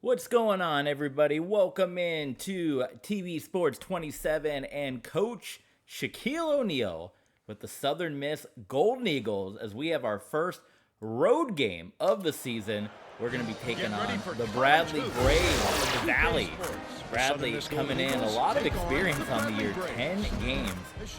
What's going on, everybody? Welcome in to TV Sports 27 and Coach Shaquille O'Neal with the Southern Miss Golden Eagles as we have our first road game of the season. We're going to be taking on the Bradley Braves of the Valley. Bradley coming in, a lot of experience on the year, 10 games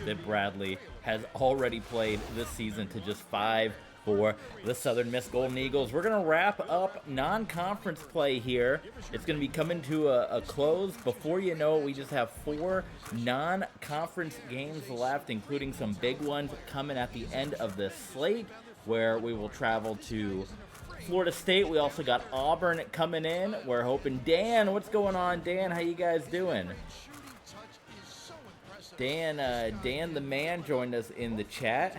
that Bradley has already played this season to just 5 for the Southern Miss Golden Eagles. We're going to wrap up non-conference play here. It's going to be coming to a close. Before you know it, we just have 4 non-conference games left, including some big ones coming at the end of this slate, where we will travel to Florida State. We also got Auburn coming in. We're hoping Dan, what's going on, Dan? How you guys doing? Dan the man joined us in the chat.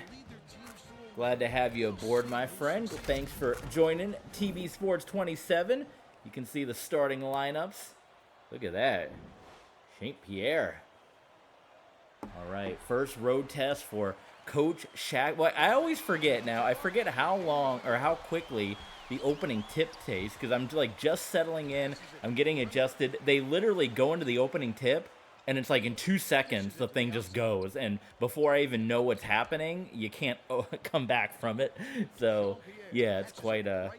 Glad to have you aboard, my friend. Thanks for joining TV Sports 27. You can see the starting lineups. Look at that. St. Pierre. All right, first road test for Coach Shaq. Well, I always forget now. I forget how long or how quickly the opening tip takes because I'm like just settling in. I'm getting adjusted. They literally go into the opening tip, and it's like in 2 seconds, the thing just goes. And before I even know what's happening, you can't come back from it. So, yeah, it's quite a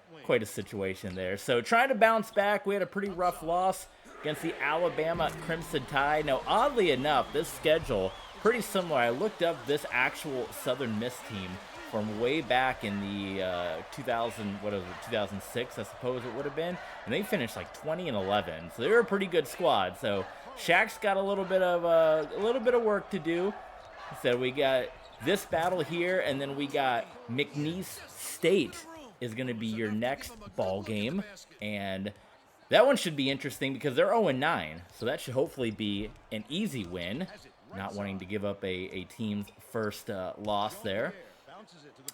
situation there. So, trying to bounce back. We had a pretty rough loss against the Alabama Crimson Tide. Now, oddly enough, this schedule, pretty similar. I looked up this actual Southern Miss team from way back in the 2006, I suppose it would have been. And they finished like 20-11. So, they were a pretty good squad. So, Shaq's got a little bit of work to do. So we got this battle here, and then we got McNeese State is going to be your next ball game, and that one should be interesting because they're 0-9, so that should hopefully be an easy win. Not wanting to give up a team's first loss there.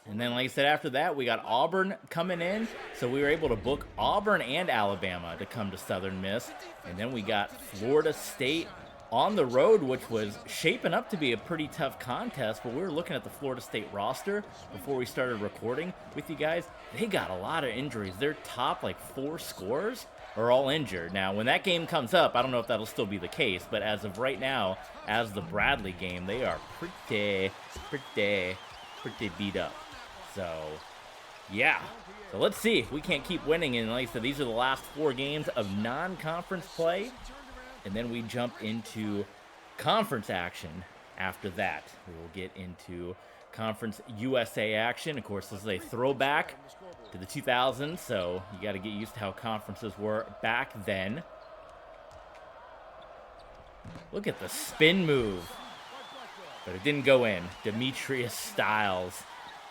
And then, like I said, after that, we got Auburn coming in. So we were able to book Auburn and Alabama to come to Southern Miss. And then we got Florida State on the road, which was shaping up to be a pretty tough contest. But we were looking at the Florida State roster before we started recording with you guys. They got a lot of injuries. Their top, 4 scorers are all injured. Now, when that game comes up, I don't know if that'll still be the case. But as of right now, as the Bradley game, they are pretty beat up. So, yeah. So let's see if we can't keep winning. And like I said, these are the last 4 games of non-conference play. And then we jump into conference action after that. We will get into Conference USA action. Of course, this is a throwback to the 2000s, so you got to get used to how conferences were back then. Look at the spin move. But it didn't go in. Demetrius Styles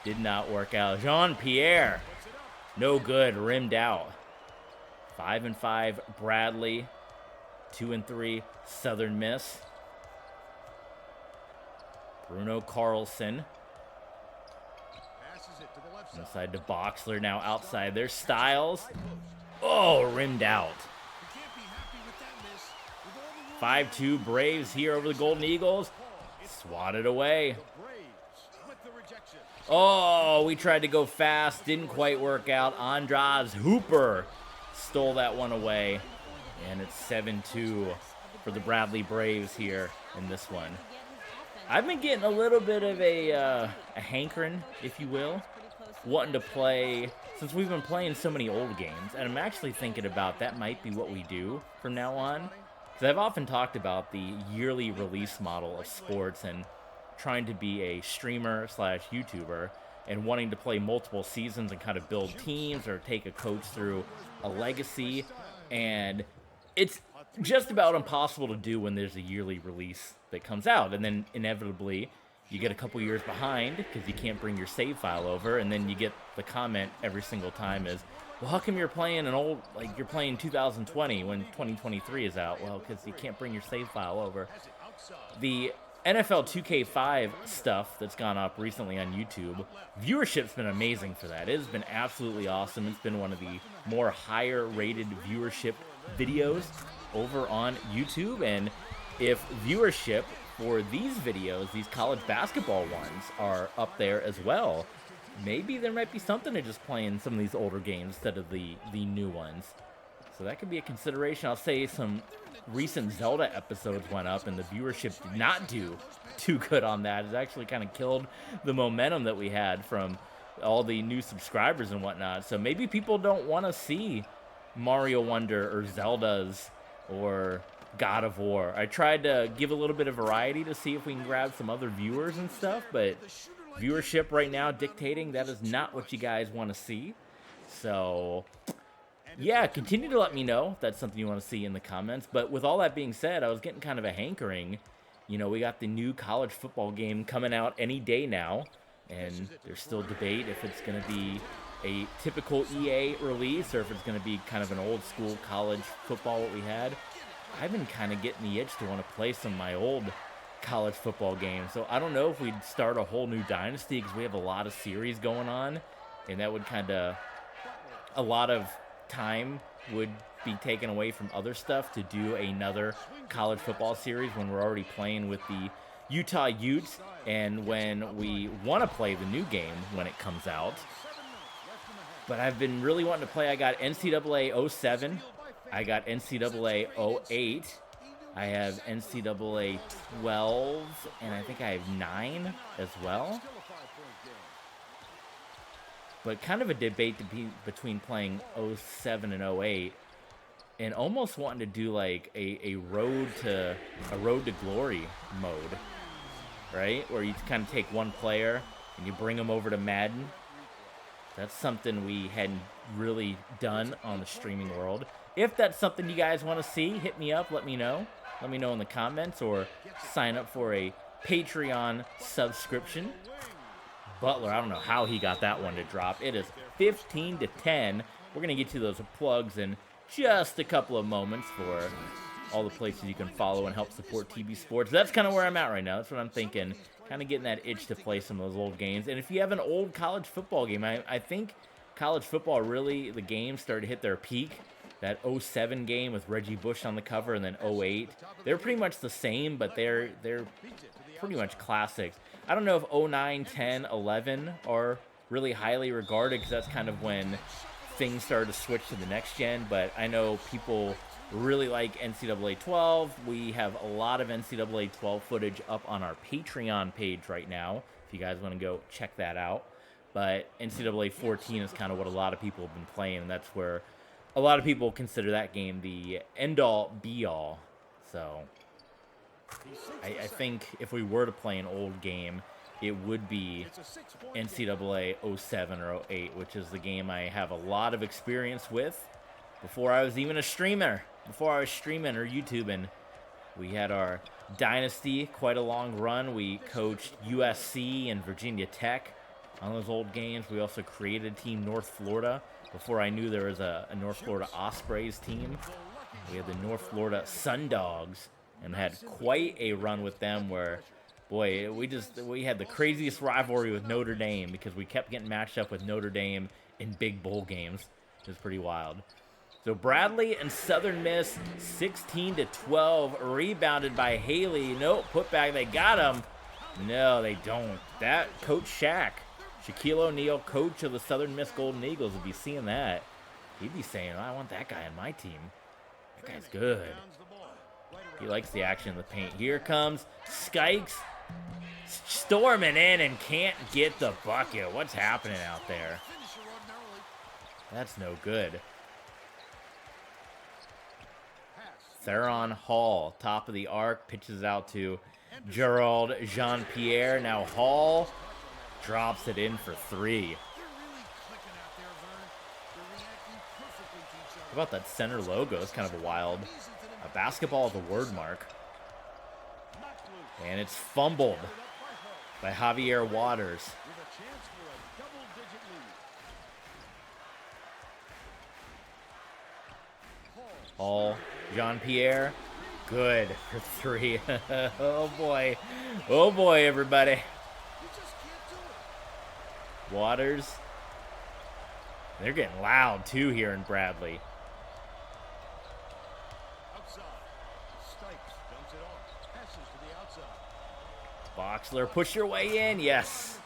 did not work out. Jean-Pierre, no good, rimmed out. 5-5 Bradley, 2-3 Southern Miss. Bruno Carlson. Inside to Boxler, now outside. There's Styles. Oh, rimmed out. 5-2 Braves here over the Golden Eagles. Swatted away. Oh, we tried to go fast. Didn't quite work out. Andraz Hooper stole that one away. And it's 7-2 for the Bradley Braves here in this one. I've been getting a little bit of a hankering, if you will, wanting to play, since we've been playing so many old games. And I'm actually thinking about that might be what we do from now on. Because I've often talked about the yearly release model of sports and trying to be a streamer / YouTuber and wanting to play multiple seasons and kind of build teams or take a coach through a legacy. And it's just about impossible to do when there's a yearly release that comes out. And then inevitably you get a couple years behind because you can't bring your save file over. And then you get the comment every single time is, well, how come you're playing you're playing 2020 when 2023 is out? Well, because you can't bring your save file over. The NFL 2K5 stuff that's gone up recently on YouTube, viewership's been amazing for that. It has been absolutely awesome. It's been one of the more higher rated viewership videos over on YouTube. And if viewership for these videos, these college basketball ones, are up there as well, maybe there might be something to just playing some of these older games instead of the new ones. So that could be a consideration. I'll say some recent Zelda episodes went up, and the viewership did not do too good on that. It actually kind of killed the momentum that we had from all the new subscribers and whatnot. So maybe people don't want to see Mario Wonder or Zeldas or God of War. I tried to give a little bit of variety to see if we can grab some other viewers and stuff, but viewership right now dictating that is not what you guys want to see. So yeah, continue to let me know if that's something you want to see in the comments. But with all that being said, I was getting kind of a hankering. You know, we got the new college football game coming out any day now, and there's still debate if it's going to be a typical EA release or if it's going to be kind of an old school college football what we had. I've been kind of getting the itch to want to play some of my old college football games. So I don't know if we'd start a whole new dynasty because we have a lot of series going on, and that would kind of, a lot of time would be taken away from other stuff to do another college football series when we're already playing with the Utah Utes and when we want to play the new game when it comes out. But I've been really wanting to play. I got NCAA 07. I got NCAA 08. I have NCAA 12, and I think I have 9 as well. But kind of a debate between playing 07 and 08 and almost wanting to do like a road to glory mode, right? Where you kind of take one player and you bring them over to Madden. That's something we hadn't really done on the streaming world. If that's something you guys want to see, hit me up, let me know. Let me know in the comments or sign up for a Patreon subscription. Butler, I don't know how he got that one to drop. It is 15-10. We're going to get to those plugs in just a couple of moments for all the places you can follow and help support TB Sports. That's kind of where I'm at right now. That's what I'm thinking. Kind of getting that itch to play some of those old games. And if you have an old college football game, I think college football really, the games started to hit their peak. That 07 game with Reggie Bush on the cover and then 08. They're pretty much the same, but they're pretty much classics. I don't know if 09, 10, 11 are really highly regarded because that's kind of when things started to switch to the next gen, but I know people really like NCAA 12. We have a lot of NCAA 12 footage up on our Patreon page right now, if you guys want to go check that out. But NCAA 14 is kind of what a lot of people have been playing, and that's where a lot of people consider that game the end-all, be-all. So I think if we were to play an old game, it would be NCAA 07 or 08, which is the game I have a lot of experience with before I was even a streamer. Before I was streaming or YouTubing, we had our dynasty, quite a long run. We coached USC and Virginia Tech on those old games. We also created a team, North Florida. Before I knew there was a North Florida Ospreys team, we had the North Florida Sun Dogs and had quite a run with them where, boy, we had the craziest rivalry with Notre Dame because we kept getting matched up with Notre Dame in big bowl games. It was pretty wild. So Bradley and Southern Miss, 16-12, rebounded by Haley. Nope, put back. They got him. No, they don't. That Coach Shaquille O'Neal, coach of the Southern Miss Golden Eagles, would be seeing that. He'd be saying, I want that guy on my team. That guy's good. He likes the action in the paint. Here comes Skikes storming in and can't get the bucket. What's happening out there? That's no good. Theron Hall, top of the arc, pitches out to Gerald Jean-Pierre. Now Hall drops it in for 3. How about that center logo? It's kind of a wild. A basketball with a word mark. And it's fumbled by Javier Waters. Hall, Jean-Pierre, good for 3. Oh boy. Oh boy, everybody. Waters. They're getting loud too here in Bradley. Boxler, push your way in. Yes.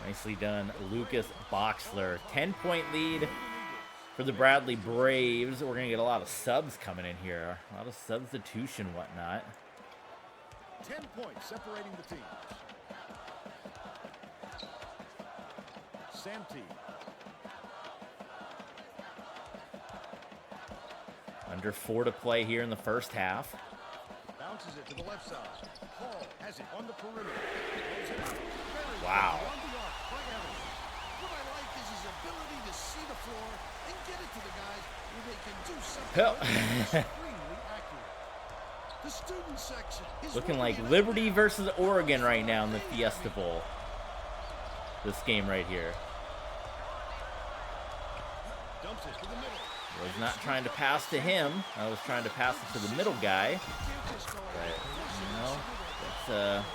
Nicely done, Lucas Boxler. 10-point lead for the Bradley Braves. We're going to get a lot of subs coming in here. A lot of substitution, whatnot. 10 points separating the teams. Samti. Under 4 to play here in the first half. Bounces it to the left side. Hall has it on the perimeter. Wow. What I like is his ability to see the floor and get it to the guys where they can do something extremely accurate. The student section is looking like Liberty versus Oregon right now in the Fiesta Bowl. This game right here. Dumps it to the middle. I was not trying to pass to him. I was trying to pass it to the middle guy. But, you know, that's,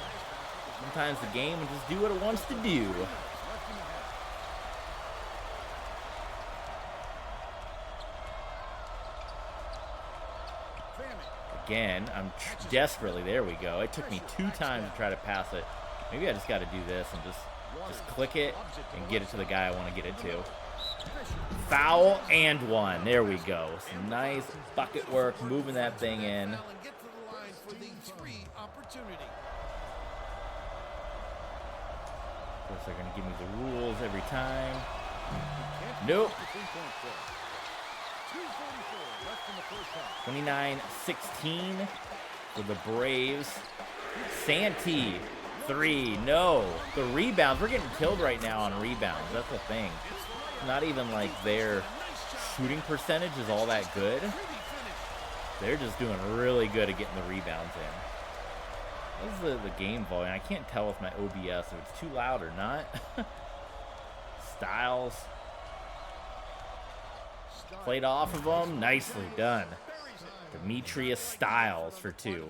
sometimes the game will just do what it wants to do. Again, I'm desperately, there we go. It took me 2 times to try to pass it. Maybe I just got to do this and just click it and get it to the guy I want to get it to. Foul and 1. There we go. Some nice bucket work, moving that thing in. Of course, they're going to give me the rules every time. Nope. 29-16 for the Braves. Santee, 3. No. The rebounds. We're getting killed right now on rebounds. That's the thing. Not even like their shooting percentage is all that good. They're just doing really good at getting the rebounds in. This is the game volume. I can't tell with my OBS if it's too loud or not. Styles. Played off of them. Nicely done. Demetrius Styles for 2.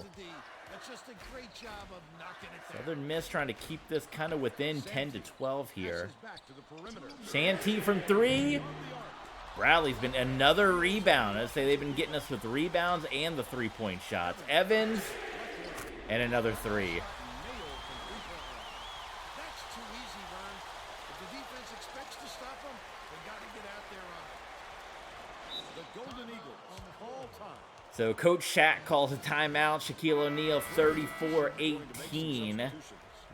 Southern Miss trying to keep this kind of within 10 to 12 here. Santee from 3. Bradley's been another rebound. I'd say they've been getting us with rebounds and the 3-point shots. Evans and another 3. So Coach Shaq calls a timeout. Shaquille O'Neal 34-18.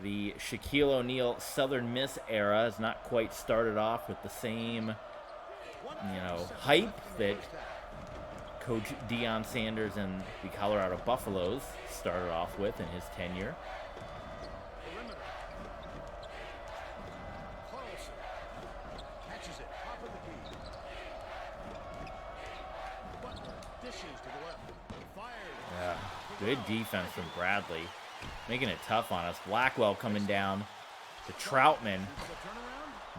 The Shaquille O'Neal Southern Miss era has not quite started off with the same, hype that Coach Deion Sanders and the Colorado Buffaloes started off with in his tenure. Yeah, good defense from Bradley, making it tough on us. Blackwell coming down to Troutman.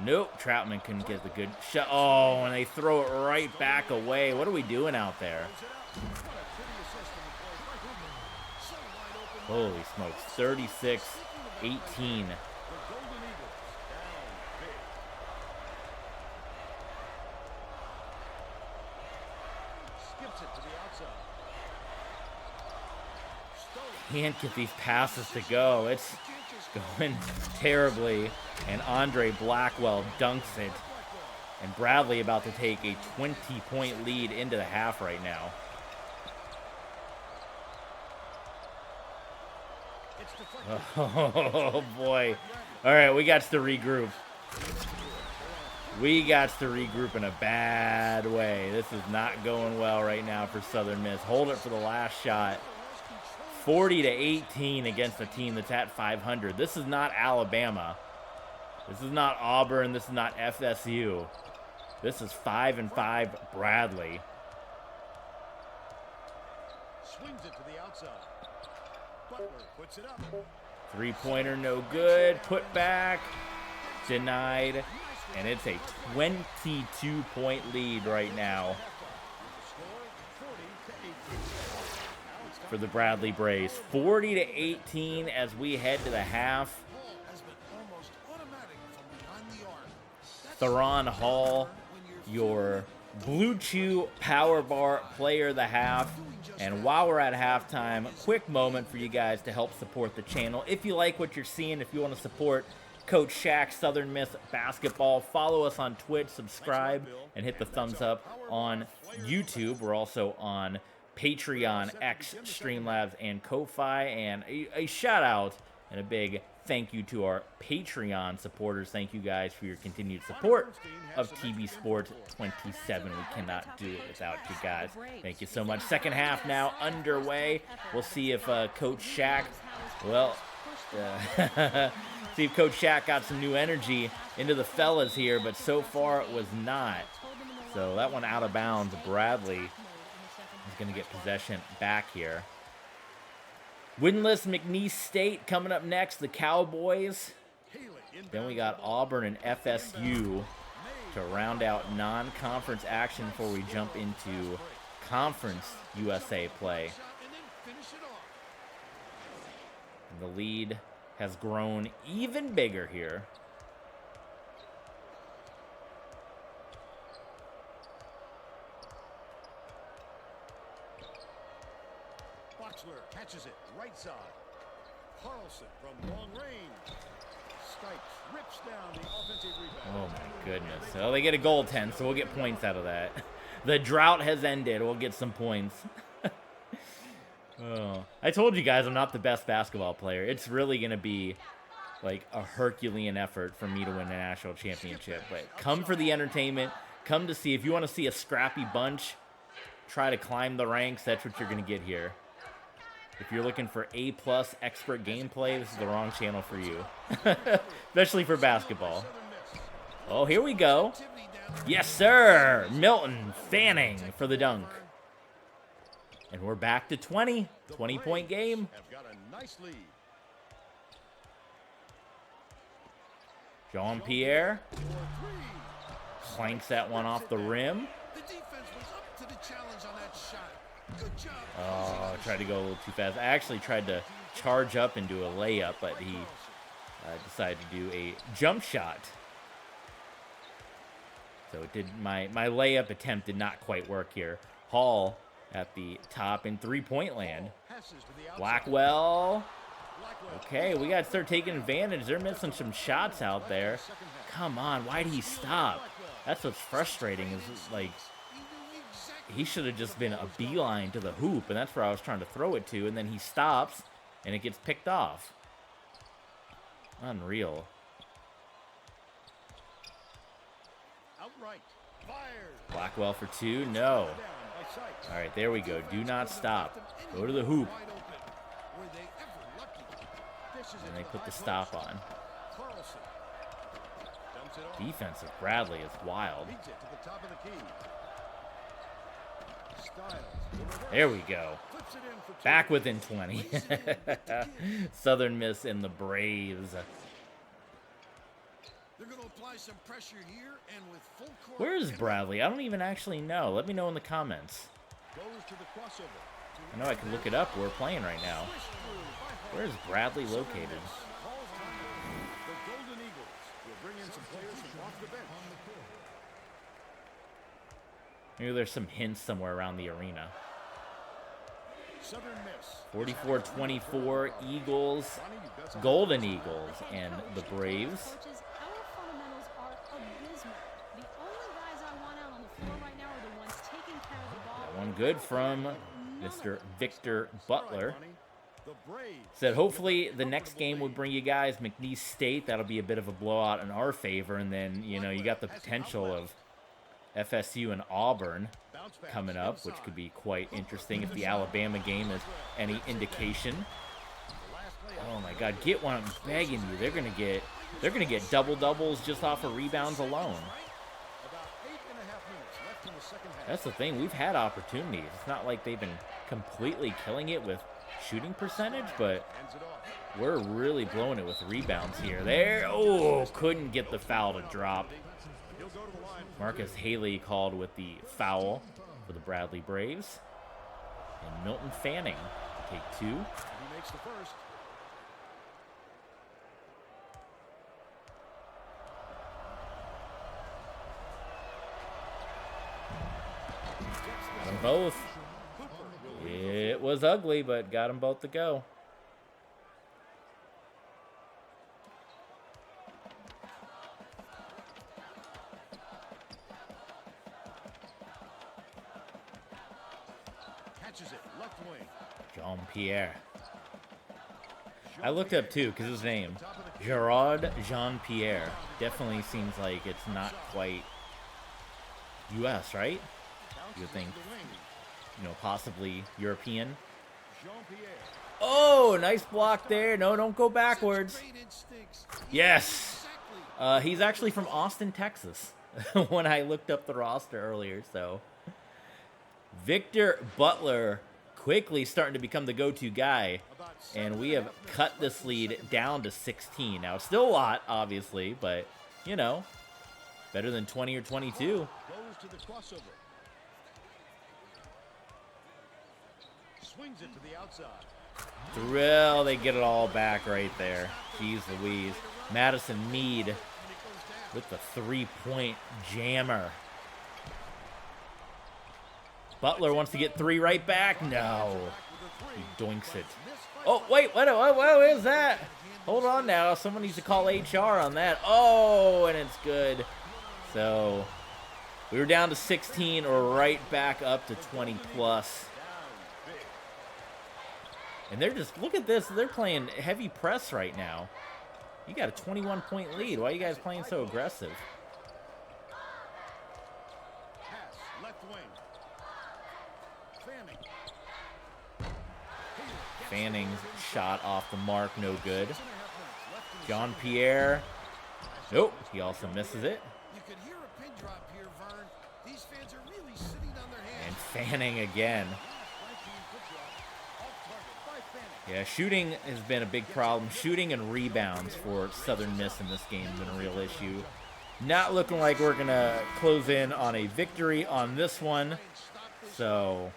Nope, Troutman couldn't get the good shot. Oh, and they throw it right back away. What are we doing out there? Holy smokes, 36-18. Can't get these passes to go. It's going terribly, and Andre Blackwell dunks it. And Bradley about to take a 20-point lead into the half right now. Oh, boy. All right, we got to regroup. We got to regroup in a bad way. This is not going well right now for Southern Miss. Hold it for the last shot. 40-18 against a team that's at 500. This is not Alabama. This is not Auburn. This is not FSU. This is 5-5 Bradley. Swings it to the outside. Butler puts it up. 3-pointer no good. Put back. Denied. And it's a 22-point lead right now for the Bradley Braves. 40-18 as we head to the half. Theron Hall, your Blue Chew Power Bar player of the half. And while we're at halftime, a quick moment for you guys to help support the channel. If you like what you're seeing, if you want to support Coach Shaq, Southern Miss Basketball. Follow us on Twitch, subscribe, and hit the thumbs up on YouTube. We're also on Patreon, X, Streamlabs, and Ko-Fi. And a shout out and a big thank you to our Patreon supporters. Thank you guys for your continued support of TB Sports 27. We cannot do it without you guys. Thank you so much. Second half now underway. We'll see if Coach Shaq, well, see if Coach Shaq got some new energy into the fellas here, but so far it was not. So that one out of bounds. Bradley is going to get possession back here. Winless McNeese State coming up next, the Cowboys. Then we got Auburn and FSU to round out non-conference action before we jump into Conference USA play. And the lead has grown even bigger here. Catches it right side. Carlson from long range. Stipes rips down the offensive rebound. Oh my goodness. So they get a goaltend, so we'll get points out of that. The drought has ended. We'll get some points. Oh, I told you guys I'm not the best basketball player. It's really going to be like a Herculean effort for me to win a national championship. But come for the entertainment. Come to see. If you want to see a scrappy bunch, try to climb the ranks. That's what you're going to get here. If you're looking for A+ expert gameplay, this is the wrong channel for you. Especially for basketball. Oh, here we go. Yes, sir. Milton Fanning for the dunk. And we're back to 20. 20-point game. Jean-Pierre clanks that one off the rim. The defense was up to the challenge on that shot. Good job. Oh, I tried to go a little too fast. I actually tried to charge up and do a layup, but he decided to do a jump shot. So it did. My layup attempt did not quite work here. Hall at the top in three-point land. Blackwell. Okay, we got to start taking advantage. They're missing some shots out there. Come on, why did he stop? That's what's frustrating is like he should have just been a beeline to the hoop, and that's where I was trying to throw it to, and then he stops, and it gets picked off. Unreal. Blackwell for two. No. All right, there we go. Do not stop. Go to the hoop. And they put the stop on. Defense of Bradley is wild. There we go. Back within 20. Southern Miss and the Braves. Where is Bradley? I don't even actually know. Let me know in the comments. I know I can look it up. We're playing right now. Where is Bradley located? Maybe there's some hints somewhere around the arena. 44-24 Eagles, Golden Eagles, and the Braves. That one good from Mr. Victor Butler. Said hopefully the next game will bring you guys McNeese State. That'll be a bit of a blowout in our favor. And then, you know, you got the potential of FSU and Auburn coming up, which could be quite interesting if the Alabama game is any indication. Oh my God, get one! I'm begging you. They're gonna get double doubles just off of rebounds alone. That's the thing. We've had opportunities. It's not like they've been completely killing it with shooting percentage, but we're really blowing it with rebounds here. There, oh, couldn't get the foul to drop. Marcus Haley called with the foul for the Bradley Braves. And Milton Fanning to take two. He makes the first. Got them both. It was ugly, but got them both to go. catches it. Left wing. Jean-Pierre. I looked up too because his name, Gerard Jean-Pierre, definitely seems like it's not quite U.S., right? You would think, you know, possibly European. Oh, nice block there. No, don't go backwards. Yes. He's actually from Austin, Texas, when I looked up the roster earlier. So Victor Butler quickly starting to become the go-to guy, and we have cut this lead down to 16. Now, it's still a lot, obviously, but, you know, better than 20 or 22. Goes to the crossover. Swings it to the outside. Drill, they get it all back right there. Jeez Louise. Madison Mead with the three-point jammer. Butler wants to get three right back. No. He doinks it. Oh, wait, what is that? Hold on now. Someone needs to call HR on that. Oh, and it's good. So, we were down to 16. We're right back up to 20 plus. And they're just, look at this. They're playing heavy press right now. You got a 21-point lead. Why are you guys playing so aggressive? Pass, left wing. Fanning's shot off the mark, no good. Jean-Pierre. Nope, he also misses it. You could hear a pin drop here, Vern. These fans are really sitting on their hands. And Fanning again. Yeah, shooting has been a big problem. Shooting and rebounds for Southern Miss in this game has been a real issue. Not looking like we're going to close in on a victory on this one. So,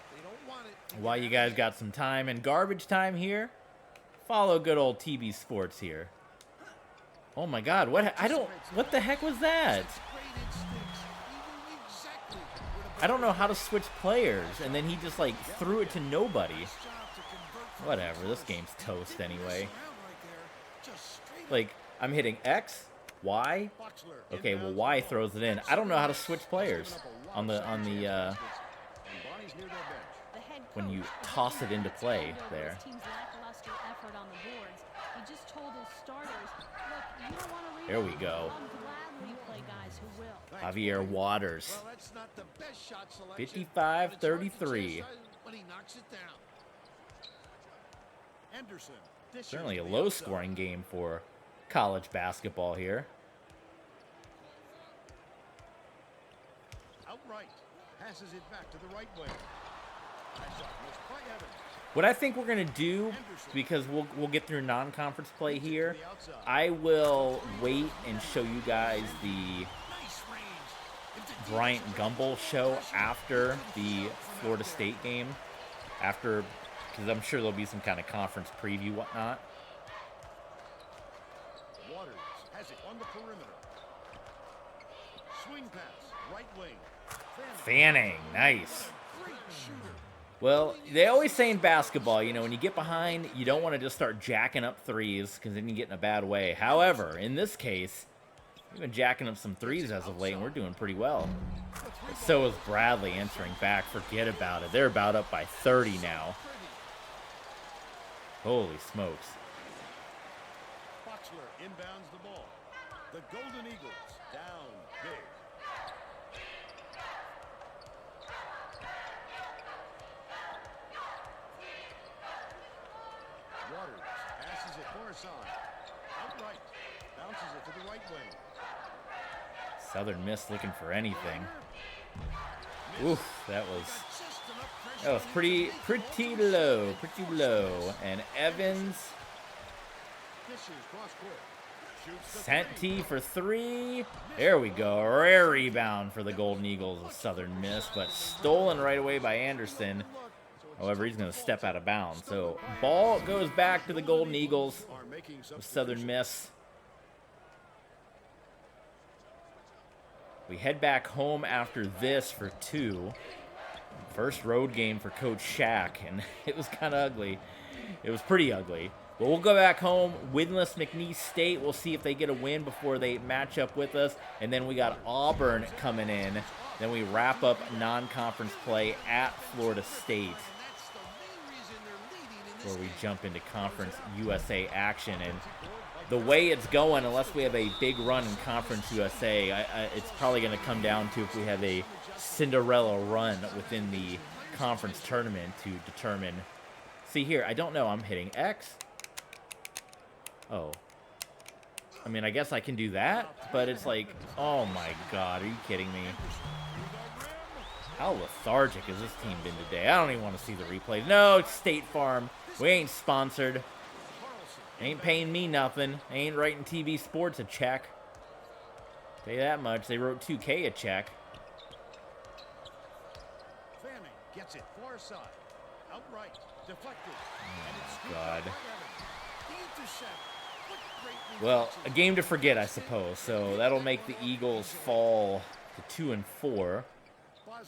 while you guys got some time and garbage time here, follow good old TB Sports here. Oh my God, what the heck was that? I don't know how to switch players, and then he just like threw it to nobody. Whatever, this game's toast anyway. Like, I'm hitting X, Y. Okay, well, Y throws it in. I don't know how to switch players on the when you toss it into play there. There we go. Javier Waters. 55-33. Certainly a low-scoring game for college basketball here. Outright passes it back to the right wing. What I think we're gonna do, because we'll get through non-conference play here, I will wait and show you guys the Bryant Gumbel show after the Florida State game, because I'm sure there'll be some kind of conference preview, whatnot. Waters has it on the perimeter. Swing pass, right wing. Fanning, nice. Well, they always say in basketball, you know, when you get behind, you don't want to just start jacking up threes because then you get in a bad way. However, in this case, we've been jacking up some threes as of late, and we're doing pretty well. But so is Bradley answering back. Forget about it. They're about up by 30 now. Holy smokes. Boxler inbounds the ball. The Golden Eagles down big. Waters passes it Coruscant. Outright. Bounces it to the right wing. Southern Miss looking for anything. Oof, that was pretty low. And Evans. Santee for three. There we go. Rare rebound for the Golden Eagles of Southern Miss, but stolen right away by Anderson. However, he's going to step out of bounds. So, ball goes back to the Golden Eagles of Southern Miss. We head back home after this for 2. First road game for Coach Shaq, and it was kind of ugly. It was pretty ugly. But we'll go back home, winless McNeese State. We'll see if they get a win before they match up with us. And then we got Auburn coming in. Then we wrap up non-conference play at Florida State. before we jump into Conference USA action. And the way it's going, unless we have a big run in Conference USA, it's probably going to come down to if we have a Cinderella run within the conference tournament to determine. See here, I don't know. I'm hitting X. Oh. I mean, I guess I can do that, but it's like, oh my God, are you kidding me? How lethargic has this team been today? I don't even want to see the replay. No, it's State Farm. We ain't sponsored. Ain't paying me nothing. Ain't writing TV Sports a check. Tell you that much. They wrote 2K a check. Fanning gets it far side. Outright. Deflected. Oh, God. The intercept. What great Well, reflection. a game to forget, I suppose. So that'll make the Eagles fall to 2-4.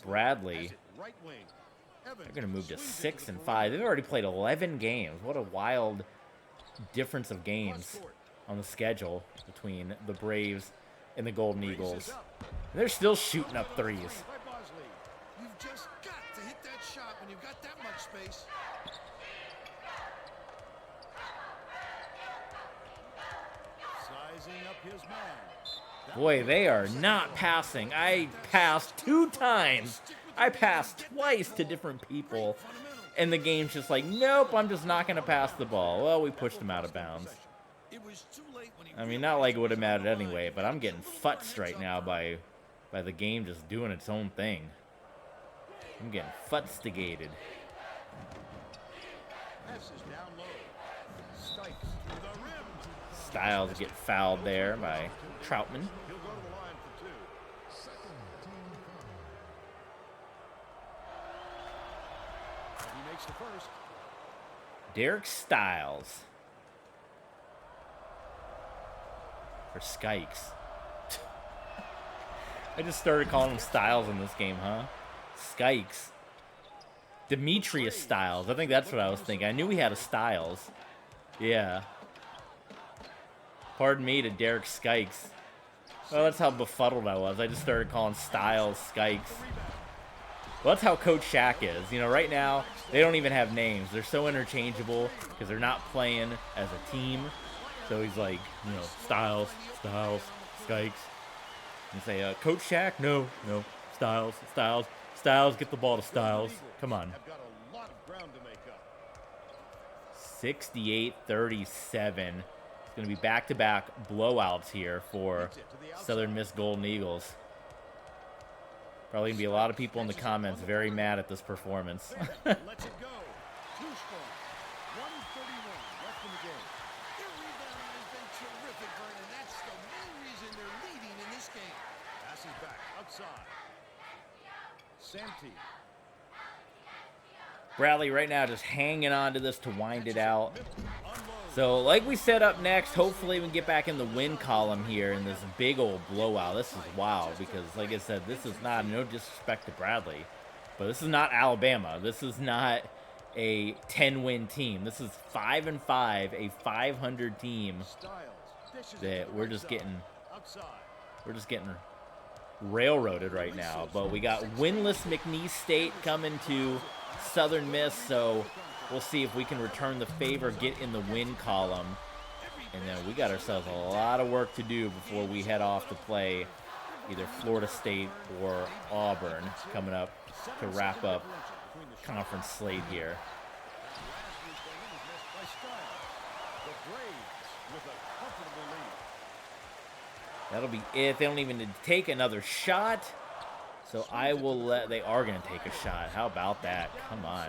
Bradley, they're going to move to 6-5. They've already played 11 games. What a wild difference of games on the schedule between the Braves and the Golden Eagles. And they're still shooting up threes. You've just got to hit that shot when you've got that much space. Sizing up his man. Boy, they are not passing. I passed 2 times. I passed twice to different people. And the game's just like, nope, I'm just not going to pass the ball. Well, we pushed him out of bounds. I mean, not like it would have mattered anyway, but I'm getting futzed right now by the game just doing its own thing. I'm getting futstigated. Styles get fouled there by Troutman. Derek Styles. For Skikes. I just started calling him Styles in this game, huh? Skikes. Demetrius Styles. I think that's what I was thinking. I knew he had a Styles. Yeah. Pardon me to Derek Skikes. Well, that's how befuddled I was. I just started calling Styles Skikes. Well, that's how Coach Shaq is. You know, right now, they don't even have names. They're so interchangeable because they're not playing as a team. So he's like, you know, Styles, Skikes. And say, Coach Shaq? No, Styles, get the ball to Styles. Come on. 68-37. It's going to be back-to-back blowouts here for Southern Miss Golden Eagles. Probably going to be a lot of people in the comments very mad at this performance. Bradley right now just hanging on to this to wind it out. So like we set up next, hopefully we can get back in the win column here in this big old blowout. This is wild because, like I said, this is not, no disrespect to Bradley, but this is not Alabama. This is not a 10-win team. This is 5-5, a 500 team that we're just getting railroaded right now. But we got winless McNeese State coming to Southern Miss, so we'll see if we can return the favor, get in the win column, and then we got ourselves a lot of work to do before we head off to play either Florida State or Auburn coming up to wrap up conference slate here. That'll be it. They don't even need to take another shot. So I will let, they are going to take a shot. How about that? Come on.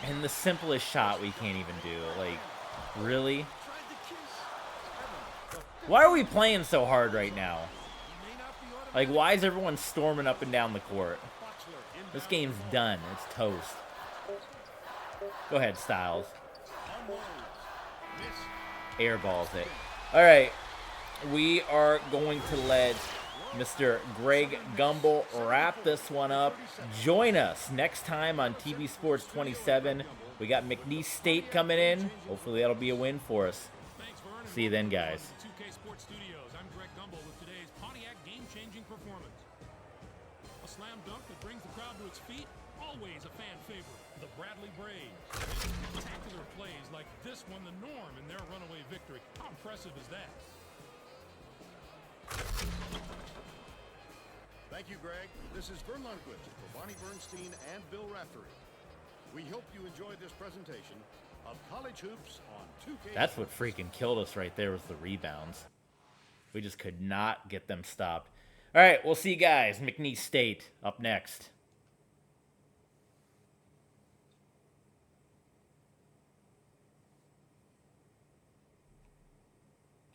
And the simplest shot we can't even do. Like, really? Why are we playing so hard right now? Like, why is everyone storming up and down the court? This game's done. It's toast. Go ahead, Styles. Airballs it. All right. We are going to let Mr. Greg Gumbel wrap this one up. Join us next time on TV Sports 27. We got McNeese State coming in. Hopefully that'll be a win for us. See you then, guys. I'm Greg Gumbel with today's Pontiac game-changing performance. A slam dunk that brings the crowd to its feet, always a fan favorite, the Bradley Braves. Spectacular plays like this won the norm in their runaway victory. How impressive is that? Thank you, Greg. This is Vern Lundquist for Bonnie Bernstein and Bill Raftery. We hope you enjoyed this presentation of college hoops on 2K. That's what freaking killed us right there, was the rebounds. We just could not get them stopped. All right, we'll see you guys. McNeese State up next.